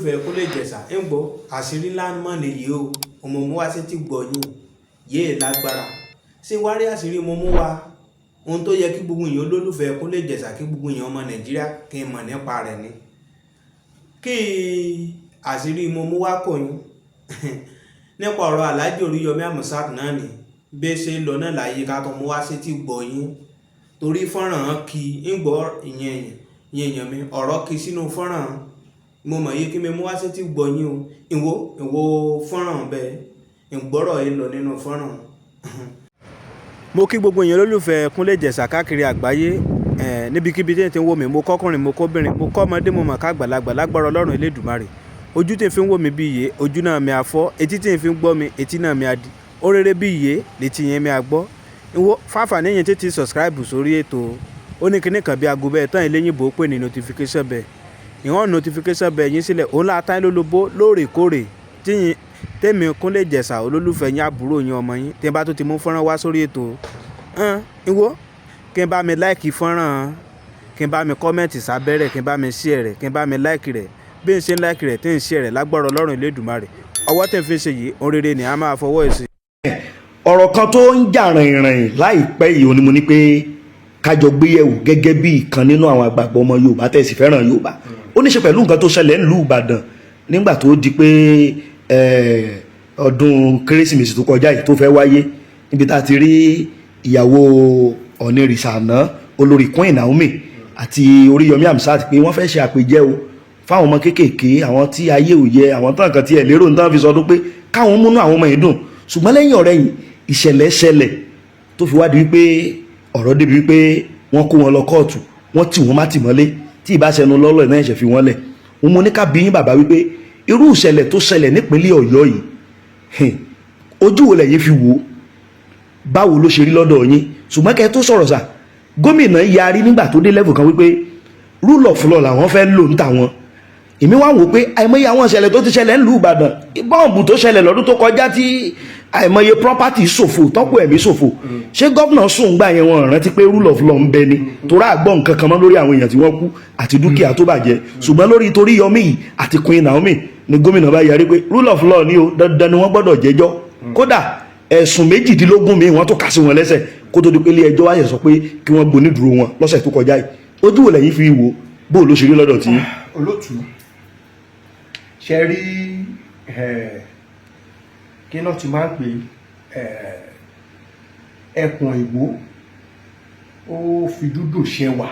olólùfẹ́ Kúnlé Ìjẹ̀ṣà ń gbọ́ àṣírí ńlá mọ́ nìyí o ọmọ mú wá sí ti gbọ̀yìn yéè lágbára ṣé wá rí àṣírí mo mú wá ohun tó yẹ kí gbogbo èèyàn olólùfẹ́ Kúnlé Ìjẹ̀ṣà kí gbogbo èèyàn ọmọ Nàìjíríà kí n mọ̀ nípa rẹ̀ ni kí àṣírí mo mú wá kò yín nípa ọ̀rọ̀ Alhaji Oríyọmí Hamzat náà ni bí ṣe ń lọ náà láyé ká tó mú wá sí ti gbọ̀yìn torí fọ́nrán kí ń gbọ́ ìyẹn èèyàn mi ọ̀rọ̀ kí sínú fọ́nrán mo mọ̀ yìí kí mi mú wá sí ti gbọ̀yìn o ìwọ fọ́nrán bẹ́ẹ̀ ìgbọ́rọ̀ yìí lọ nínú fọ́nrán. mo kí gbogbo èèyàn lólùfẹ́ Kúnlé Ìjẹ̀ṣà káàkiri àgbáyé níbikíbi tí ẹ ti ń wò mí mo kọ́kùnrin mo kóbìnrin mo kọ́ ọmọdé mo mọ̀ ká àgbàlagbà lágbára Ọlọ́run Elédùmarè ojú tí n fi ń wò mí bí iye ojú náà mi àfọ́ etí tí n fi ń gbọ́ mi etí náà mi àdì ó rere bí iye létí yẹn mi àgbọ́ ìwọ fáfà níyẹn tètè subscribe sórí ètò ó ní kíní kan bí aago bẹ́ẹ̀ tán ìléyìnbó pè ní notification bell ìwọ̀n notification bell yín sílẹ̀ òun láta lólobó lóòrèkóòrè tíyìn tèmi Kúnlé Ìjẹ̀ṣà olólùfẹ́ yín àbúrò yín ọmọ yín tí n bá tó ti mú fọ́nrán wá sórí ètò ìwọ kí n bá mi láìkì fọ́nrán kí n bá mi kọ́mẹ̀ntì sábẹ́rẹ̀ kí n bá mi share rẹ̀ kí n bá mi láìkì rẹ̀ bí n ṣe ń láìkì rẹ̀ tí n share rẹ̀ lágbára Ọlọ́run Elédùmarè ọwọ́ tí n fi ṣe yìí ohun rere ni a máa fọwọ́ ẹ̀ sí. ọ̀rọ̀ kan tó ń jà rìnrìn láìpẹ́ yìí ni mo ní pé kájọ gbéyẹ̀wò gẹ́gẹ́ bí ìkan nínú àwọn àgbààgbà ọmọ Yorùbá tẹ̀sí fẹ́ràn Yorùbá ó ní ṣe pẹ̀lú nǹkan tó ṣẹlẹ̀ nílùú Ìbàdàn nígbà tó di pé ọdún Kérésìmesì tó kọjá yìí tó fẹ́ wáyé níbi tá a ti rí ìyàwó Ọ̀nìrìṣà àná olórí Queen Naomi àti Oríyọmí Hamzat pé wọ́n fẹ́ ṣe àpèjẹ o fáwọn ọmọ kéékèèké àwọn tí ayé ò yẹ àwọn tán kan tí ẹ̀ lérò ní tán fi sọdún pé káwọn múnú àwọn ọmọ yìí dùn ṣùgbọ́n lẹ́yìn ọ̀rẹ́yìn ìṣẹ̀lẹ̀ ṣẹlẹ̀ tó fi wá di wípé ọ̀rọ̀ débi wípé wọ́n kó wọn lọ kóòtù wọ́n tì wọ́n má tì mọ́lé tí ìbáṣẹnu lọ́lọ́ náà ṣe fi wọ́n lẹ̀ wọ́n mú ní ká bí yín bàbá wípé irú ìṣẹ̀lẹ̀ tó ṣẹlẹ̀ nípínlẹ̀ Ọ̀yọ́ yìí ojú wo lẹ̀yin fi wò báwo ló ṣe rí lọ́dọ̀ yín ṣùgbọ́n kẹ́ tó sọ̀rọ̀ sà gómìnà yarí nígbà tó dé level kan wípé rule of law làwọn fẹ́ lò ń tà wọn èmi wá wò pé àìmọye àwọn ìṣẹ̀lẹ̀ tó ti ṣẹlẹ̀ nílùú Ìbàdàn bọ́ọ̀bù tó ṣẹlẹ̀ lọ́dún tó kọjá tí àìmọye property ṣòfò tọ́pọ̀ ẹ̀mí ṣòfò ṣé gómìnà sùn gbà yẹn wọn rántí pé rule of law ń bẹ ni torí àgbọ̀ nǹkan kan mọ́ lórí àwọn èèyàn tí wọ́n kú àti dúkìá tó bàjẹ́ ṣùgbọ́n lórí Oríyọmí yìí àti Queen Naomi ni gómìnà bá yarí pé rule of law ni o dandan ni wọ́n gbọ́dọ̀ jẹ́jọ́ kódà ẹ̀sùn 18 mi wọ́n tó kà sí wọn lẹ́sẹ̀ kó tó di pé ilé ẹjọ́ wáyé sọ pé kí wọ́n gbónídùúró wọn lọ́sẹ̀ tó kọjá yìí ojú wo lẹ́yìn fi wò bó ló ṣe rí lọ́dọ̀ tí. olótú ṣe rí kí náà ti máa ń pè ẹkùn ìgbó ó fi dúdú ṣẹwà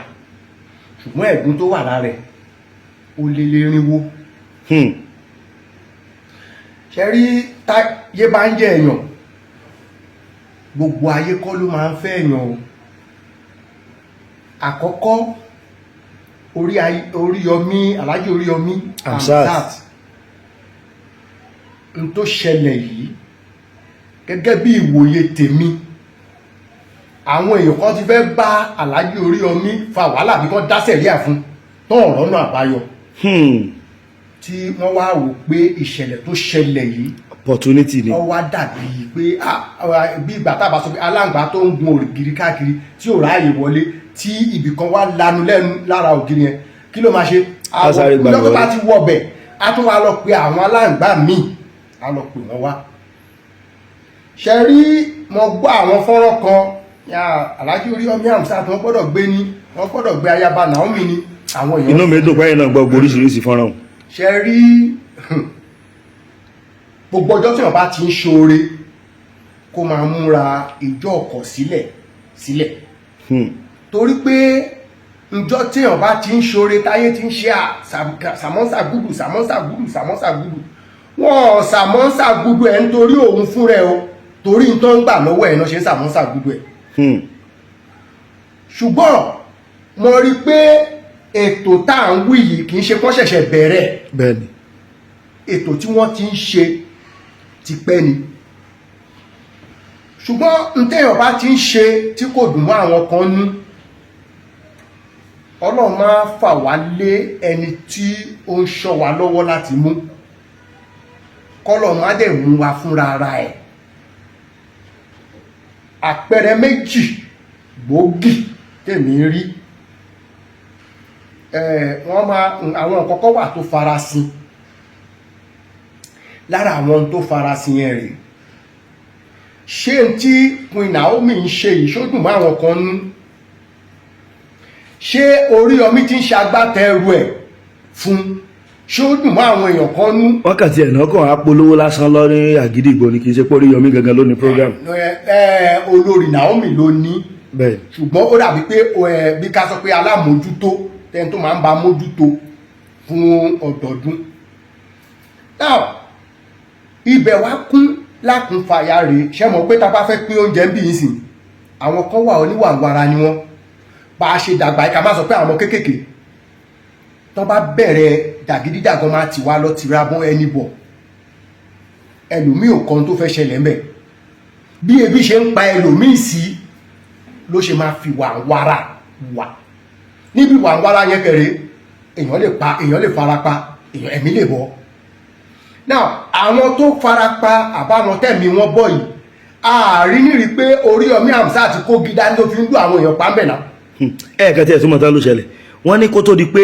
ṣùgbọ́n ẹ̀gún tó wà lára ẹ̀ ó lé lérinwó ṣe rí táyé bá ń jẹ èèyàn gbogbo ayé kọ́ ló máa ń fẹ́ èèyàn o àkọ́kọ́ Oríyọmí Alhaji Oríyọmí Hamzat n tó ṣẹlẹ̀ yìí gẹ́gẹ́ bí ìwòye tèmi àwọn èèyàn kan ti fẹ́ bá Alhaji Oríyọmí fa wàhálà bí kan dá sẹ̀ríà fún tán ọ̀rọ̀ náà àbáyọ tí wọ́n wá wò pé ìṣẹ̀lẹ̀ tó ṣẹlẹ̀ yìí opportunity ni wọ́n wá dàbí pé bí ìgbà tábà sọ pé aláǹgbá tó ń gun ògiri káàkiri tí ò ráàyè wọlé tí ibìkan wá lanu lẹ́nu lára ògiri yẹn kí ló máa ṣe àwọn ìjọba bá ti wọ bẹ̀ á tún wá lọ pé àwọn aláǹgbá míì á lọ pè wọ́n wá ṣe rí mo gbọ́ àwọn fọ́nrán kan Alhaji Oríyọmí Hamzat wọ́n gbọ́dọ̀ gbé ní wọ́n gbọ́dọ̀ gbé ayaba Naomi ní àwọn èèyàn inú mi dùn pé náà gbọ́ oríṣiríṣi fọ́nrán ṣe rí gbogbo ọjọ́ tí wọ́n bá ti ń ṣoore kó máa múra ìjọ ọkọ̀ sílẹ̀ torí pé ìjọ tí wọ́n bá ti ń ṣoore táyé ti ń ṣe sàmọ́sà gúdù wọ́n sàmọ́sà gúdù ẹ̀ nítorí òun fún rẹ̀ o torí tó ń gbà lọ́wọ́ ẹ̀ náà ṣe ń sàmọ́sà gúdù ẹ̀ ṣùgbọ́n mo rí pé ètò tá à ń wí yìí kì í ṣe kán ṣẹ̀ṣẹ̀ bẹ̀rẹ̀ bẹ́ẹ̀ni ètò tí wọ́n ti ń ṣe ti pẹ́ ni ṣùgbọ́n ntẹ́yàn bá ti ń ṣe tí kò dùn mọ́ àwọn kan nú Ọlọ́run máa fà wá lé ẹni tí ó ń ṣọ́ wa lọ́wọ́ láti mú kọ́lọ̀ má dẹ̀ mú wa fúnra ara ẹ̀ àpẹẹrẹ méjì gbòógì tèmi rí wọ́n máa àwọn kọ́kọ́ wà tó farasin lára àwọn tó farasin ẹ̀ rèé. Ṣé n tí Queen Naomi ń ṣe ìṣódùn mọ́ àwọn kan nú? Ṣé Oríyọmí ti ń ṣagbátẹrù ẹ̀ fún ṣódùn mọ́ àwọn èèyàn kan nú? wákàtí ẹ̀nà kan apolówó lásán lọ ní Àgídìgbò ni kì í ṣe pé Oríyọmí gangan ló ní program. Olórí Naomi ló ní, bẹ́ẹ̀ ṣùgbọ́n ó dàbí pé bí ká sọ pé alámòójútó tẹni tó máa ń bá mójútó fún ọdọọdún. Now ibẹ̀ wá kún lákùnfàyà rèé. Ṣé mọ̀ pé tá a bá fẹ́ pín oúnjẹ ń bí yín sìn, àwọn kan wà oníwàǹwara ni wọ́n. Bá a ṣe dàgbà ká má sọ pé àwọn kéékèèké tó bá bẹ̀rẹ̀ jàgídíjàgan máa ti wá lọ tìra bọ́ ẹni bọ̀, ẹlòmíì ò kan tó fẹ́ ṣẹlẹ̀ ńbẹ̀. Bí ebi ṣe ń pa ẹlòmíì sí ló ṣe máa fi wàǹwara wà. Níbi wàǹwara yẹn kẹrẹ èèyàn lè pa, èèyàn lè farapa, èèyàn ẹ̀mí lè bọ́. Now àwọn tó farapa àbáwọn tẹ̀mí wọn bọ̀ yìí, ààrí nírí pé Oríyọmí Hamzat ti kó gidá ní ó fi ń dún àwọn èèyàn pàmbẹ̀ náà. ẹ̀ẹ̀kan tí ẹ̀ súnmọ́ tán ló ṣẹlẹ̀ wọ́n ní kó tó di pé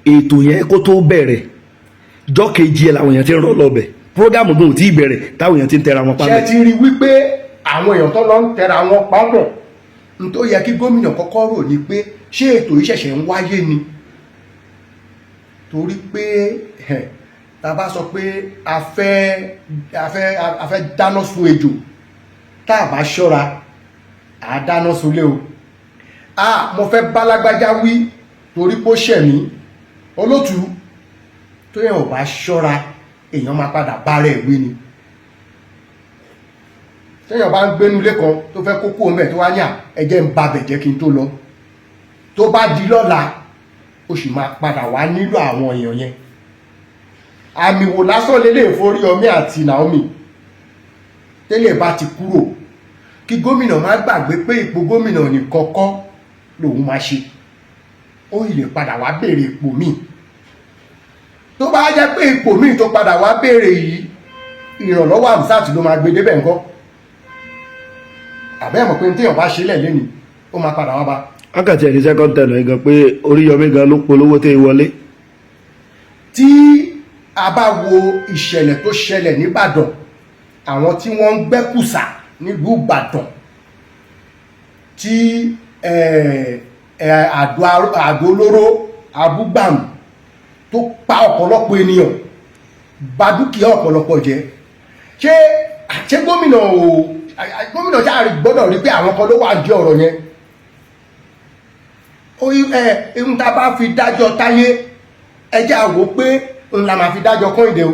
ètò yẹn kó tó bẹ̀rẹ̀ jọ́ kejì ẹ̀ làwọn èèyàn ti ń rọ́ lọ́bẹ̀ prógámù gan ò tí ì bẹ̀rẹ̀ táwọn èèyàn ti ń tẹra wọn pàmbẹ̀. Ṣé ti rí wípé àwọn èèyàn tó lọ ń tẹra wọn pàmbẹ̀ n tó yẹ kí gómìnà kọ́kọ́ rò ní pé ṣé ètò yìí ṣẹ̀ṣẹ̀ ń wáyé ni? Torí pé tá bá sọ pé a fẹ́ dáná sun ejò, tá a bá ṣọ́ra à dáná sunlé o. Mo fẹ́ bálágbájá wí torí pé ó ṣẹ̀ mí, olótú tó yẹn ò bá ṣọ́ra èèyàn máa padà bá rẹ̀ wí ni. Téèyàn bá ń gbénú ilé kan tó fẹ́ kókó ọmọ ẹ̀ tó wá ní ẹ̀jẹ̀ ń ba bẹ̀jẹ̀ kí n tó lọ, tó bá di lọ́la ó sì máa padà wá nílò àwọn èèyàn yẹn. Àmì wò lásán lélẹ̀ f'Oríyọmí àti Naomi tẹ́lẹ̀ bá ti kúrò, kí gómìnà má gbàgbé pé ipò gómìnà nìkan kọ́ lòun máa ṣe, ó lè padà wá béèrè ipò míì. Tó bá jẹ́ pé ipò míì tó padà wá béèrè yìí ìrànlọ́wọ́ Hamzat ló máa gbé débẹ̀ ńkọ́? Àbẹ́ mọ̀ pé ní téèyàn bá ṣe lẹ̀ lẹ́nìí ó máa padà wá bá. wákàtí ẹni second ten gan pé Oríyọmí gan ló polówó tẹ́ wọlé. Tí a bá wo ìṣẹ̀lẹ̀ tó ṣẹlẹ̀ n'Íbàdàn, àwọn tí wọ́n ń gbẹ́kùsà nílùú Ìbàdàn, tí àdó olóró abúgbàmù tó pa ọ̀pọ̀lọpọ̀ ènìyàn, bà dúkìá ọ̀pọ̀lọpọ̀ jẹ́, ṣé gómìnà jáàrí gbọ́dọ̀ rí pé àwọn kan ló wà jẹ́ ọ̀rọ̀ yẹn? Ohun tá a bá fi dájọ́ táyé ẹjẹ́ àwò pé òun la máa fi dájọ́ Kẹ́hìndé o.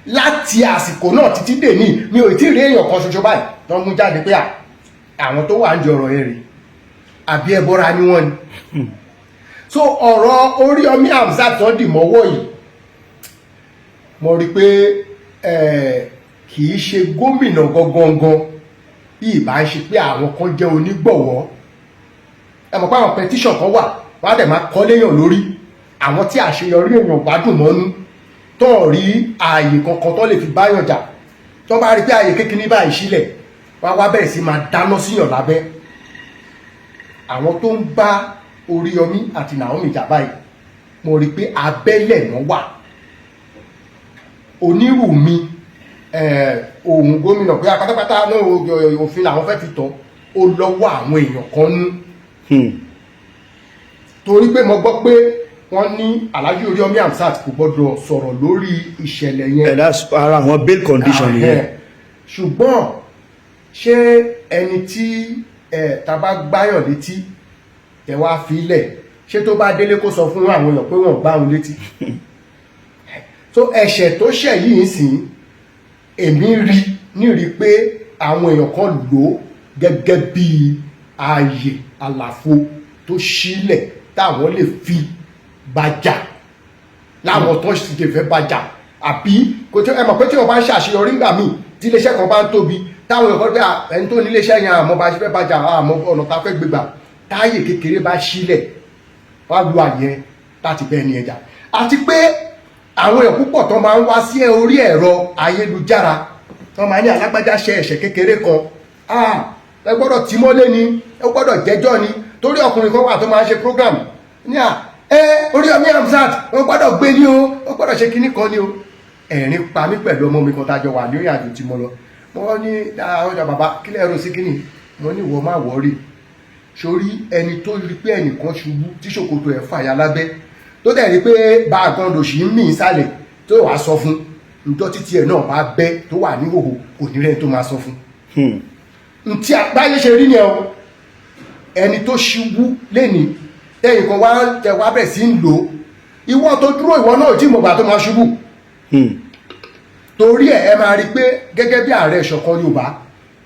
Láti àsìkò náà títí dèní mi ò tí rí èèyàn kan ṣoṣo báyìí tó mú jáde pé àwọn tó wà ń jẹ ọ̀rọ̀ yẹn rí àbí ẹbọra ni wọ́n ni. So ọ̀rọ̀ Oríyọmí Hamzat tó dì mọ́wọ́ yìí, mo rí pé kì í ṣe gómìnà gangan bí ìbá ń ṣe pé àwọn kan jẹ́ onígbọ̀wọ́. Ẹ mọ̀ pé àwọn petition kan wà wọ́n á dẹ̀ máa kọ́ léèyàn lórí, àwọn tí àṣeyọrí èèyàn gbádùn mọ́nú tó rí ààyè kankan tó lè fi báyàn jà, tó bá rí pé ààyè kékeré báyìí sílẹ̀ wá wá bẹ̀rẹ̀ sí máa dáná síyàn lábẹ́. Àwọn tó ń bá Oríyọmí àti Naomi jà báyìí, mo rí pé abẹ́lẹ̀ náà wà. Onírùmí ohun gómìnà pé pátápátá náà òfin làwọn fẹ́ fi tọ́ ó lọ́wọ́ àwọn èèyàn kan nú. Torí pé mo gbọ́ pé wọ́n ní Alhaji Oríyọmí Hamzat kò gbọ́dọ̀ sọ̀rọ̀ lórí ìṣẹ̀lẹ̀ yẹn. That's ara àwọn bail condition yẹn. Ṣùgbọ́n ṣé ẹni tí ta bá gbáyàn létí ẹ wá filẹ̀, ṣé tó bá délé kó sọ fún àwọn èèyàn pé wọ́n gbá òun létí? So ẹ̀ṣẹ̀ tó ṣẹ̀ yìí sìn, èmi rí nírí pé àwọn èèyàn kan lò ó gẹ́gẹ́ bí ààyè àlàfo tó sílẹ̀ táwọn lè fi bàjà láwọn tó sì lè fẹ́ bàjà. Àbí kò tí ẹ mọ̀ pé tí wọ́n bá ń ṣàṣeyọrí ńgbà míì tí iléeṣẹ́ kan bá ń tóbi, táwọn èèyàn kan pé ẹni tó ní iléeṣẹ́ yẹn àmọ́ bá ṣe fẹ́ bàjà, àmọ́ ọ̀nà tá fẹ́ gbégbà, táyè kékeré bá sílẹ̀ wá lu àyẹn láti bẹ́ẹ̀ ní ẹja. Àti pé àwọn èèyàn púpọ̀ tó máa ń wá sí orí ẹ̀rọ ayélujára tó máa ní alágbájá ṣe ẹ̀ṣẹ̀ kékeré kan, ẹ gbọ́dọ̀ tì mọ́lé ni, ẹ gbọ́dọ̀ jẹ́jọ́ ni. Torí ọkùnrin kan wà tó máa ń ṣe program ní Oríyọmí Hamzat wọ́n gbọ́dọ̀ gbé ní o, wọ́n gbọ́dọ̀ ṣe kinní kan ní o. ẹ̀rín pa mí pẹ̀lú ọmọ mi kan tájọ wà ní ìrìn àjò tí mo lọ wọ́n ní ọjà bàbá kílẹ̀ ẹ̀rọ sí kíní mo ní ìwọ má wọ́ọ̀rì sórí ẹni tó rí pé ẹnìkan ṣubú tí ṣòkòtò ẹ̀ fàya lábẹ́ tó dẹ̀ rí pé bá a gan lòṣì ń mì ìsàlẹ̀ tó wàá sọ fún ǹjọ́ títí ẹ̀ náà bá bẹ́ tó wà ní hòhò kò ní rẹ́ni tó máa sọ fún ntí àgbáyé ṣe rí yẹn o ẹni tó ṣubú lẹ́ni ẹ̀yìn kan wá bẹ̀ sí ń lò ìwọ tó dúró ìwọ náà tí mo gbà tó máa ṣubú torí ẹ máa rí pé gẹ́gẹ́ bí ààrẹ ìṣọ̀kan Yorùbá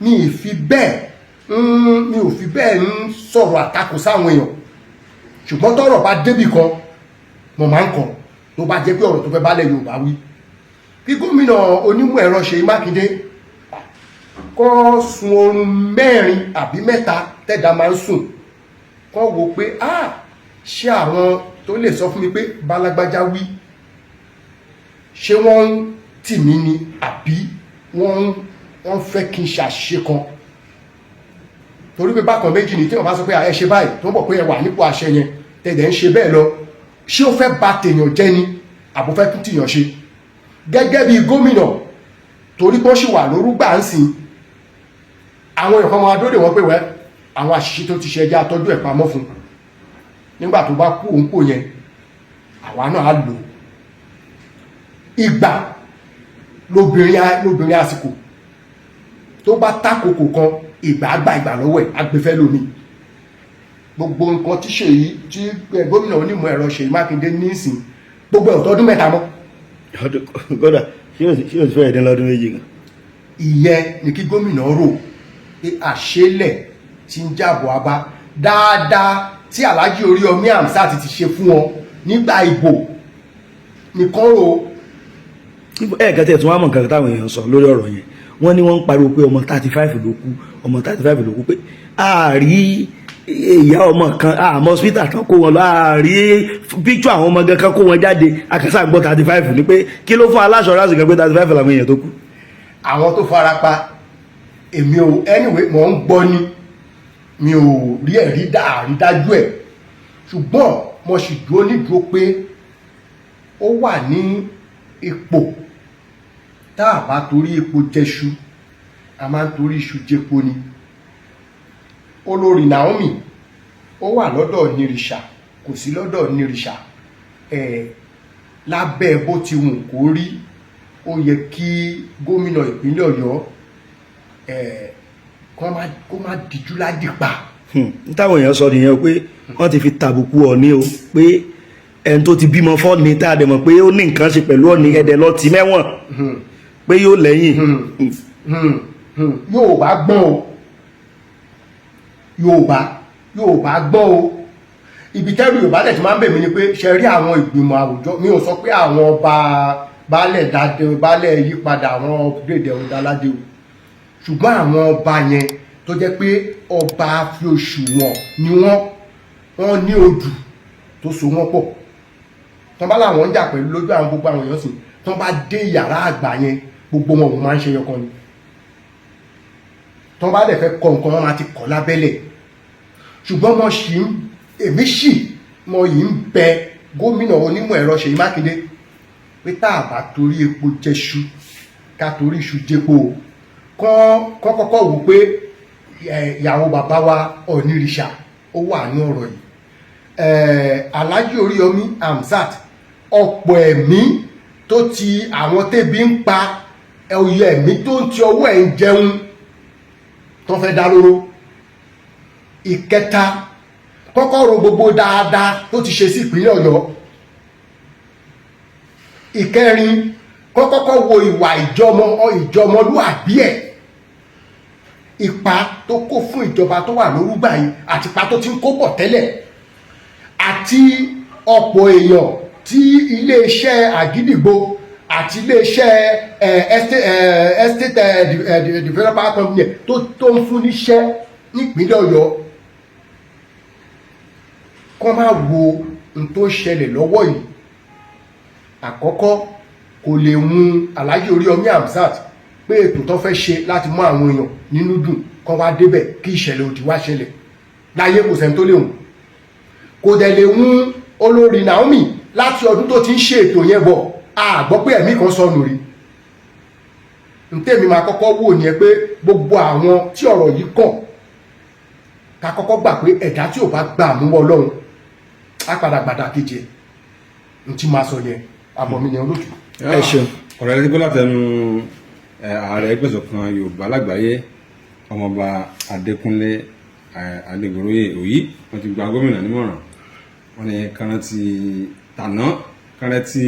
mi ò fi bẹ́ẹ̀ ń sọ̀rọ̀ àtakò sáwọn èèyàn ṣùgbọ́n tọ́rọ̀ bá débì kan mo máa ń kọ̀ tó bá jẹ́ pé ọ̀rọ̀ tó fẹ́ bálẹ̀ Yorùbá wí kí gómìnà onímọ̀ ẹ̀rọ Ṣèyí Mákindé kọ́ sun oorun 4 àbí 3 tẹ́dà máa ń sùn kọ́ wo pé ṣé àwọn tó lè sọ fún mi pé bálágbájá wí ṣé wọ́n ń tì mí ni àbí wọ́n fẹ́ kí n ṣàṣe kan torí pé bákan méjì ni tí wọ́n bá sọ pé ẹ ṣe báyìí tó ń bọ̀ pé ẹ wà nípò àṣẹ yẹn tẹ̀dẹ̀ ń ṣe bẹ́ẹ̀ lọ ṣé ó fẹ́ bà tèèyàn jẹ́ ni àbò fẹ́ tún tìyàn ṣe gẹ́gẹ́ bí gómìnà torí pé ó ṣì wà lórúgbà ń sìn àwọn èèyàn kan máa dóde wọn pé wẹ́ àwọn àṣìṣe tó ti ṣe ẹjẹ́ àtọ́jú ẹ̀ pamọ́ fún nígbà tó bá kú òǹkò yẹn àwa náà á lò ìgbà lóbìnrin àsìkò tó bá tákòkò kan ìgbà lọ́wọ́ ẹ̀ agbèfẹ́ lómi gbogbo nǹkan tí Ṣèyí tí gómìnà onímọ̀ ẹ̀rọ Ṣèyí Mákindé ní ìsìn gbogbo ẹ̀ tọdún 3 mọ́. kódà ṣé o ti fẹ́ ẹ̀dín lọ́dún 2 gan. ìyẹn ni kí gómìnà rò pé àṣélẹ̀ tí ń jábọ̀ abá dáadáa tí Alhaji Oríyọmí Hamzat ti ṣe fún wọn nígbà ìbò nìkan rò. ẹ̀ẹ̀kan tí ẹ̀tún wá mọ̀ nǹkan táwọn èèyàn sọ lórí ọ̀rọ̀ yẹn wọ́n ní wọ́n ń pariwo pé ọmọ 35 ló kú ọmọ 35 ló kú pé ààrí ìyá ọmọ kan àmọ́ hospital kan kó wọn lọ ààrí píkṣọ àwọn ọmọ gan kan kó wọn jáde akásá gbọ́ 35 ní pé kí ló fún aláṣọ ráṣì kan pé 35 làwọn èèyàn tó kú. àwọn tó fara pa èmi ò anyway mò ń gbọ́ ni mi ò rí ẹ̀rí dájú ẹ̀ ṣùgbọ́n mo sì dúró nídúró pé ó wà ní ipò tá a bá torí epo jẹṣu a máa ń torí iṣu jẹpo ni olórí Naomi ó wà lọ́dọ̀ nírìṣà kò sí lọ́dọ̀ nírìṣà lábẹ́ bó ti wù kó rí ó yẹ kí gómìnà ìpínlẹ̀ Ọ̀yọ́ kó má díjú ládìpa. táwọn èèyàn sọ nìyẹn pé wọ́n ti fi tàbùkù Ọọ̀ni o pé ẹni tó ti bímọ fọ́ọ̀ni tá a dẹ̀ mọ̀ pé ó ní nǹkan ṣe pẹ̀lú Ọọ̀ni ẹ̀dẹ̀ lọ ti mẹ́wọ̀n pé yóò lẹ́yìn. Yorùbá gbọ́n o Yorùbá gbọ́n o ibi tẹ́rù Yorùbá dẹ̀ ti máa ń bèmí ni pé ṣe rí àwọn ìgbìmọ̀ àwùjọ mi ò sọ pé àwọn ọba baálẹ̀ yípadà àwọn ọ̀gbẹ̀dẹ̀ ọ̀dàládé o ṣùgbọ́n àwọn ọba yẹn tó jẹ́ pé ọba fi oṣù wọn ni wọ́n ní odù tó so wọ́n pọ̀ tán bá láwọn ń jà pẹ̀lú lójú àwọn gbogbo àwọn èèyàn sìn tán bá dé yàrá àgbà yẹn gbogbo wọn máa ń ṣe yọkan ni tán bá dẹ̀ fẹ́ kọ nǹkan wọn máa ti kọ́ lábẹ́lẹ̀ ṣùgbọ́n èmi yìí ń bẹ gómìnà onímọ̀ ẹ̀rọ Ṣèyí Mákindé pé tá a bá torí epo jẹṣu ká torí iṣu jẹpo kọ́kọ́ wò pé ìyàwó bàbá wa Ọ̀nìrìṣà ó wà ní ọ̀rọ̀ yìí Alhaji Oríyọmí Hamzat ọ̀pọ̀ ẹ̀mí tó ti àwọn tẹ́bi ń pa ẹ̀yẹ ẹ̀mí tó ń ti ọwọ́ ẹ̀ ń jẹun tó fẹ́ dá lóró ìkẹta kọ́kọ́ ro gbogbo dáadáa tó ti ṣe sí ìpínlẹ̀ Ọ̀yọ́ ìkẹrin kọ́kọ́ wo ìwà ìjọmọlúàbí ẹ̀ ipa tó kó fún ìjọba tó wà lórúgbà yìí àti ipa tó ti ń kó bọ̀ tẹ́lẹ̀ àti ọ̀pọ̀ èèyàn tí iléeṣẹ́ àgídìgbò àti iléeṣẹ́ estate developer company tó ń fún níṣẹ́ nípínlẹ̀ Ọ̀yọ́ kọ́ máa wo n tó ṣẹlẹ̀ lọ́wọ́ yìí àkọ́kọ́ kò lè mú Alhaji Oríyọmí Hamzat pé ètò tó fẹ́ ṣe láti mú àwọn èèyàn nínú dùn kọ́ wá débẹ̀ kí ìṣẹ̀lẹ̀ òdì wá ṣẹlẹ̀ láyé kò sẹ́ni tó lè hùn kò dẹ̀ lè mú olórí Naomi láti ọdún tó ti ń ṣe ètò yẹn bọ̀ a gbọ́ pé ẹ̀mí kan sọnù rí ntẹ́mi máa kọ́kọ́ wò ní ẹ pé gbogbo àwọn tí ọ̀rọ̀ yìí kàn ká kọ́kọ́ gbà pé ẹ̀dá tí ò bá gbà mú Ọlọ́run á padà gbàdá keje n tí máa sọ yẹn àbọ̀ mi yẹn olóòtú. ẹ ṣeun. ọ̀rọ̀ ẹni gbọ́dọ̀ tẹnu ààrẹ Ẹgbẹ́ṣọ̀kan Yorùbá lágbàáyé ọmọọba Adékúnlé Adégoróyè Òyí wọ́n ti gba gómìnà nímọ̀ràn wọ́n ní káràntì tàná káràntì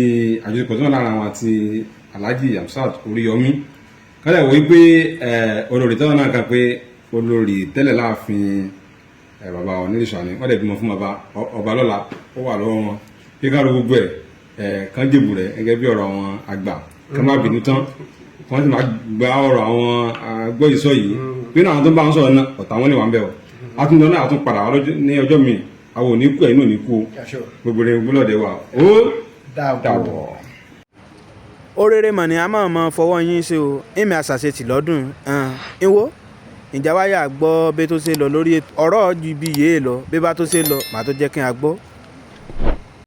àjọṣepọ̀ tó wà lára wọn àti Alhaji Hamsat Oríyọmí kálẹ̀ wọ́n pé olórí tẹ́wọ́n náà kan pé olórí tẹ́lẹ̀ láàfin bàbá Onírìṣà ni wọ́n dẹ̀ bímọ fún ọba lọ́la ó wà lọ́wọ́ wọn kí ká ló gbogbo ẹ̀ kán dìbò rẹ̀ gẹ́gẹ́ bí ọ̀rọ̀ àwọn àgbà kán má bínú tán wọ́n ti máa gba ọ̀rọ̀ àwọn agbóyìísọ yìí bí náà àwọn tó ń bá wọn sọ̀rọ̀ náà ọ̀tá wọn ni wà ń bẹ̀ ọ́ àtúndọ̀ náà àtún padà wá ní ọjọ́ mi àwọn òní kú ẹ̀ inú òní kú gbogbo rẹ̀ gbọ́lọ́dẹ wa ó dàbọ̀. Orere mọ̀ ni a máa mọ fọwọ́ yín ṣe o èmi àṣàṣetì lọ́dún ìwọ ìjà wáyà gbọ́ bí tó ṣe lọ lórí ọ̀rọ̀ ju ibi yìí lọ bí bá tó ṣe lọ màá tó jẹ́ kí n gbọ́.